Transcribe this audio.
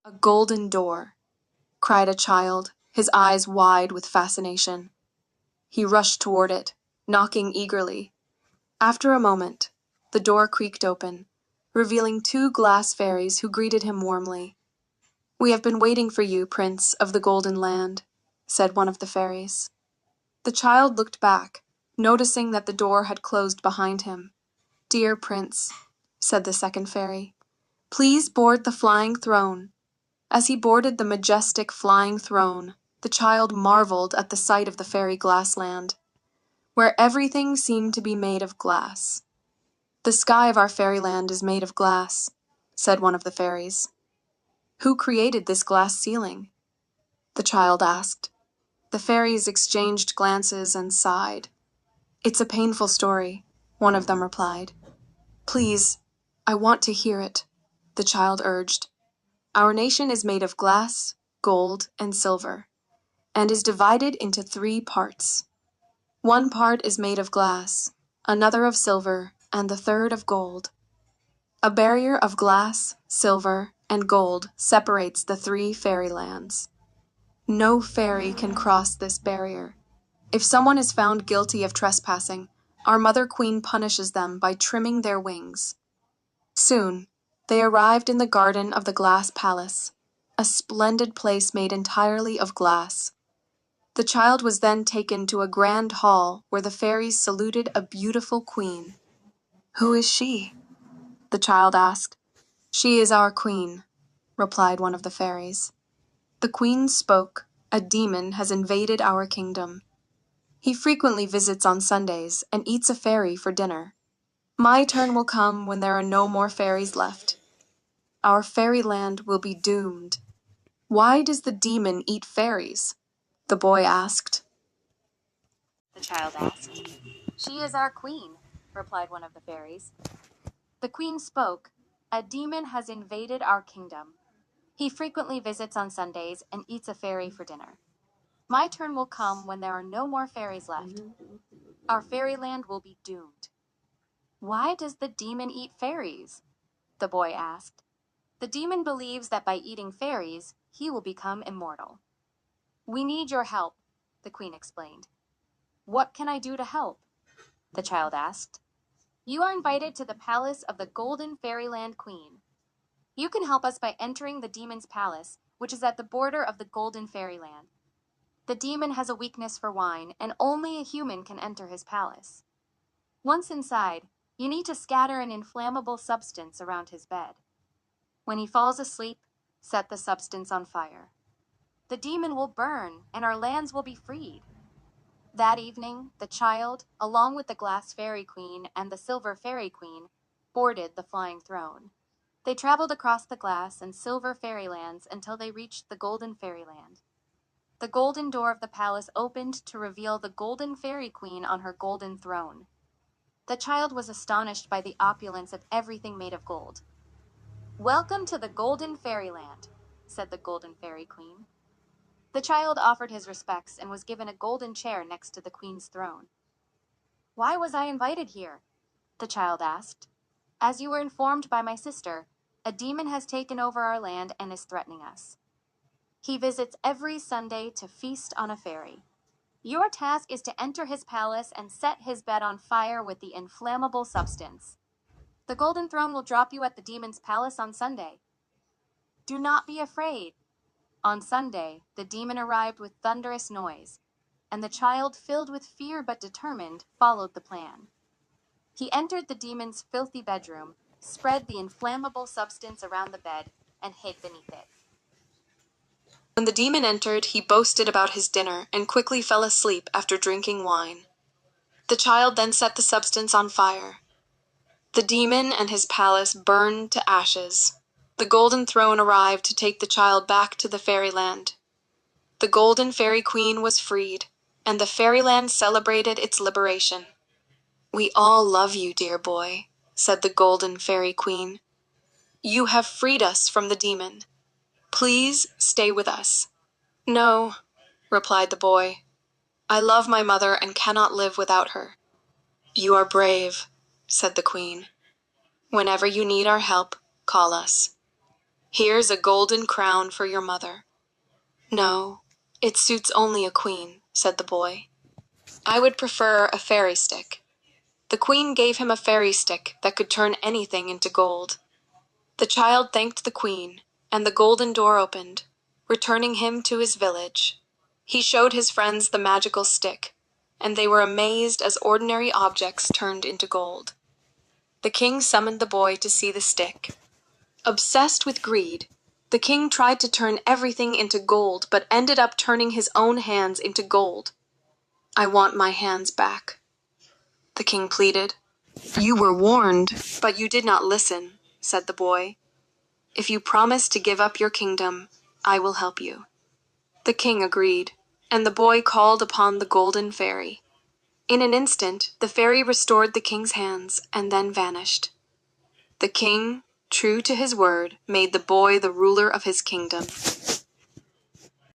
A golden door, cried a child, his eyes wide with fascination. He rushed toward it, knocking eagerly. After a moment, the door creaked open, revealing two glass fairies who greeted him warmly. "We have been waiting for you, Prince of the Golden Land," said one of the fairies. The child looked back, noticing that the door had closed behind him. "Dear Prince," said the second fairy, "please board the flying throne." As he boarded the majestic flying throne, the child marveled at the sight of the fairy glassland, where everything seemed to be made of glass. "The sky of our fairyland is made of glass," said one of the fairies. "Who created this glass ceiling?" the child asked. The fairies exchanged glances and sighed. "It's a painful story," one of them replied. "Please, I want to hear it," the child urged. "Our nation is made of glass, gold, and silver, and is divided into 3 parts. One part is made of glass, another of silver, and the third of gold. A barrier of glass, silver, and gold separates the 3 fairylands. No fairy can cross this barrier. If someone is found guilty of trespassing, our Mother Queen punishes them by trimming their wings." Soon, they arrived in the garden of the Glass Palace, a splendid place made entirely of glass. The child was then taken to a grand hall where the fairies saluted a beautiful queen. "Who is she?" the child asked. "She is our queen," replied one of the fairies. The queen spoke. "A demon has invaded our kingdom. He frequently visits on Sundays and eats a fairy for dinner. My turn will come when there are no more fairies left. Our fairyland will be doomed." "Why does the demon eat fairies?" the boy asked. The child asked. "She is our queen," replied one of the fairies. The queen spoke. "A demon has invaded our kingdom. He frequently visits on Sundays and eats a fairy for dinner. My turn will come when there are no more fairies left. Our fairyland will be doomed." "Why does the demon eat fairies?" the boy asked. "The demon believes that by eating fairies, he will become immortal." "We need your help," the queen explained. "What can I do to help?" the child asked. "You are invited to the palace of the Golden Fairyland Queen. You can help us by entering the demon's palace, which is at the border of the Golden Fairyland. The demon has a weakness for wine, and only a human can enter his palace. Once inside, you need to scatter an inflammable substance around his bed. When he falls asleep, set the substance on fire. The demon will burn, and our lands will be freed." That evening, the child, along with the Glass Fairy Queen and the Silver Fairy Queen, boarded the flying throne. They traveled across the glass and silver fairylands until they reached the Golden Fairyland. The golden door of the palace opened to reveal the Golden Fairy Queen on her golden throne. The child was astonished by the opulence of everything made of gold. "Welcome to the Golden Fairyland," said the Golden Fairy Queen. The child offered his respects and was given a golden chair next to the queen's throne. "Why was I invited here?" the child asked. "As you were informed by my sister, a demon has taken over our land and is threatening us. He visits every Sunday to feast on a fairy. Your task is to enter his palace and set his bed on fire with the inflammable substance. The golden throne will drop you at the demon's palace on Sunday. Do not be afraid." On Sunday, the demon arrived with thunderous noise, and the child, filled with fear but determined, followed the plan. He entered the demon's filthy bedroom, spread the inflammable substance around the bed, and hid beneath it. When the demon entered, he boasted about his dinner and quickly fell asleep after drinking wine. The child then set the substance on fire. The demon and his palace burned to ashes. The golden throne arrived to take the child back to the fairyland. The Golden Fairy Queen was freed, and the fairyland celebrated its liberation. "We all love you, dear boy," said the Golden Fairy Queen. "You have freed us from the demon. Please stay with us." "No," replied the boy. "I love my mother and cannot live without her." "You are brave," said the queen. "Whenever you need our help, call us." Here's a golden crown for your mother." "No, it suits only a queen," said the boy. "I would prefer a fairy stick." The queen gave him a fairy stick that could turn anything into gold. The child thanked the queen, and the golden door opened, returning him to his village. He showed his friends the magical stick, and they were amazed as ordinary objects turned into gold. The king summoned the boy to see the stick. Obsessed with greed, the king tried to turn everything into gold, but ended up turning his own hands into gold. "I want my hands back," the king pleaded. "You were warned, but you did not listen," said the boy. "If you promise to give up your kingdom, I will help you." The king agreed, and the boy called upon the golden fairy. In an instant, the fairy restored the king's hands and then vanished. The king, true to his word, made the boy the ruler of his kingdom.